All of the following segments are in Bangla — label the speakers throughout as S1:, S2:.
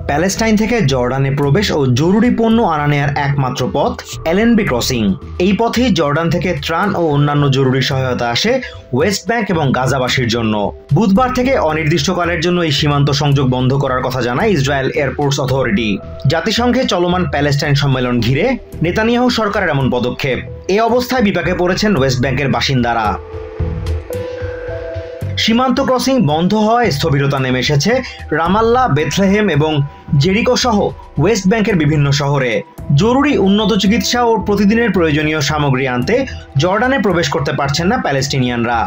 S1: প্যালেস্টাইন থেকে জর্ডানে প্রবেশ ও জরুরি পণ্য আনা নেয়ার একমাত্র পথ এলএনবি ক্রসিং। এই পথেই জর্ডান থেকে ত্রাণ ও অন্যান্য জরুরি সহায়তা আসে ওয়েস্ট ব্যাংক এবং গাজাবাসীর জন্য। বুধবার থেকে অনির্দিষ্টকালের জন্য এই সীমান্ত সংযোগ বন্ধ করার কথা জানায় ইসরায়েল এয়ারপোর্টস অথরিটি। জাতিসংঘে চলমান প্যালেস্টাইন সম্মেলন ঘিরে নেতানিয়াহু সরকারের এমন পদক্ষেপ। এই অবস্থায় বিপাকে পড়েছেন ওয়েস্ট ব্যাংকের বাসিন্দারা। সীমান্ত ক্রসিং বন্ধ হওয়ায় স্থবিরতা নেমে এসেছে রামাল্লা, বেথলেহেম এবং জেরিকো সহ ওয়েস্ট ব্যাংকের বিভিন্ন শহরে। জরুরি উন্নত চিকিৎসা ও প্রতিদিনের প্রয়োজনীয় সামগ্রী আনতে জর্ডানে প্রবেশ করতে পারছেন না প্যালেস্টিনিয়ানরা।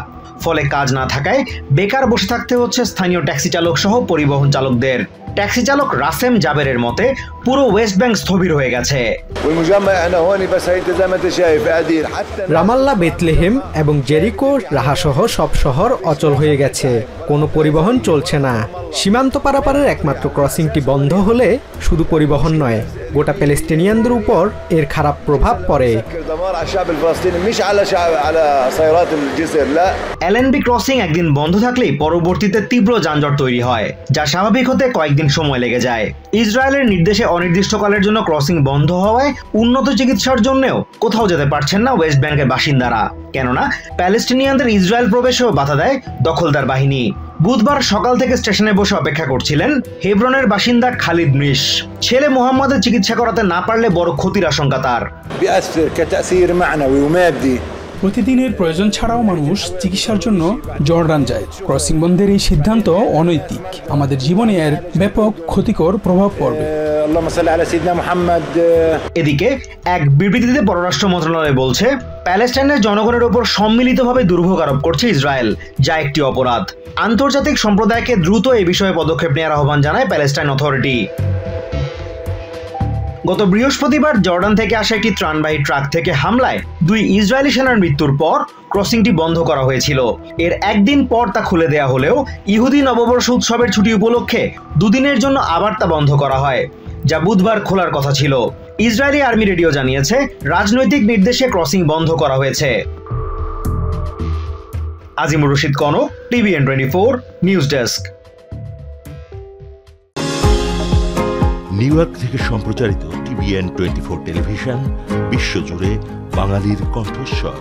S1: ফলে কাজ না থাকায় বেকার বসে থাকতে হচ্ছে স্থানীয় ট্যাক্সি চালক সহ পরিবহন চালকদের। ট্যাক্সি চালক রাসেম জাবেরের মতে পুরো ওয়েস্ট ব্যাংক স্থবির হয়ে গেছে।
S2: রামাল্লা, বেথলেহেম এবং জেরিকো, রাহাসহ সব শহর অচল হয়ে গেছে। কোনো পরিবহন চলছে না। সীমান্ত পারাপারের একমাত্র ক্রসিংটি বন্ধ হলে শুধু পরিবহন নয়, গোটা প্যালেস্টিনিয়ানদের উপর এর খারাপ প্রভাব পড়ে।
S1: এলএনবি ক্রসিং একদিন বন্ধ থাকলেই পরবর্তীতে তীব্র যানজট তৈরি হয়, যা স্বাভাবিক হতে কয়েকদিন সময় লেগে যায়। ইসরায়েলের নির্দেশে অনির্দিষ্টকালের জন্য ক্রসিং বন্ধ হওয়ায় উন্নত চিকিৎসার জন্যও কোথাও যেতে পারছেন না ওয়েস্ট ব্যাংকের বাসিন্দারা, কেননা প্যালেস্টিনিয়ানদের ইসরায়েল প্রবেশেও বাধা দেয় দখলদার বাহিনী। বুধবার সকাল থেকে স্টেশনে বসে অপেক্ষা করছিলেন হেব্রনের বাসিন্দা খালিদ মৃষ। ছেলে মোহাম্মদের চিকিৎসা করাতে না পারলে বড় ক্ষতির আশঙ্কা তার।
S3: প্রতিদিনের প্রয়োজন ছাড়াও মানুষ চিকিৎসার জন্য জর্ডান যায়। ক্রসিং বন্ধের এই সিদ্ধান্ত অনৈতিক। আমাদের জীবনে এর ব্যাপক ক্ষতিকর প্রভাব পড়বে।
S1: এদিকে এক বিবৃতিতে পররাষ্ট্র মন্ত্রণালয় বলছে, প্যালেস্টাইনের জনগণের উপর সম্মিলিতভাবে দুর্ভোগ আরোপ করছে ইসরায়েল, যা একটি অপরাধ। আন্তর্জাতিক সম্প্রদায়কে দ্রুত এ বিষয়ে পদক্ষেপ নেওয়ার আহ্বান জানায় প্যালেস্টাইন অথরিটি। গত বৃহস্পতিবার জর্ডান থেকে আসা একটি ত্রাণবাহী ট্রাক থেকে হামলায় 2 ইসরায়েলি সেনার মৃত্যুর পর ক্রসিংটি বন্ধ করা হয়েছিল। এর একদিন পর তা খুলে দেয়া হলেও ইহুদি নববর্ষ উৎসবের ছুটি উপলক্ষে 2 দিনের জন্য আবার তা বন্ধ করা হয়, যা বুধবার খোলার কথা ছিল। ইসরায়েলি আর্মি রেডিও জানিয়েছে রাজনৈতিক নির্দেশে ক্রসিং বন্ধ করা হয়েছে। Azimur Rashid Kanak, TVN 24 news desk.
S4: New York থেকে সম্প্রচারিত টিভিএন 24 টেলিভিশন বিশ্বজুড়ে বাঙালির কণ্ঠস্বর।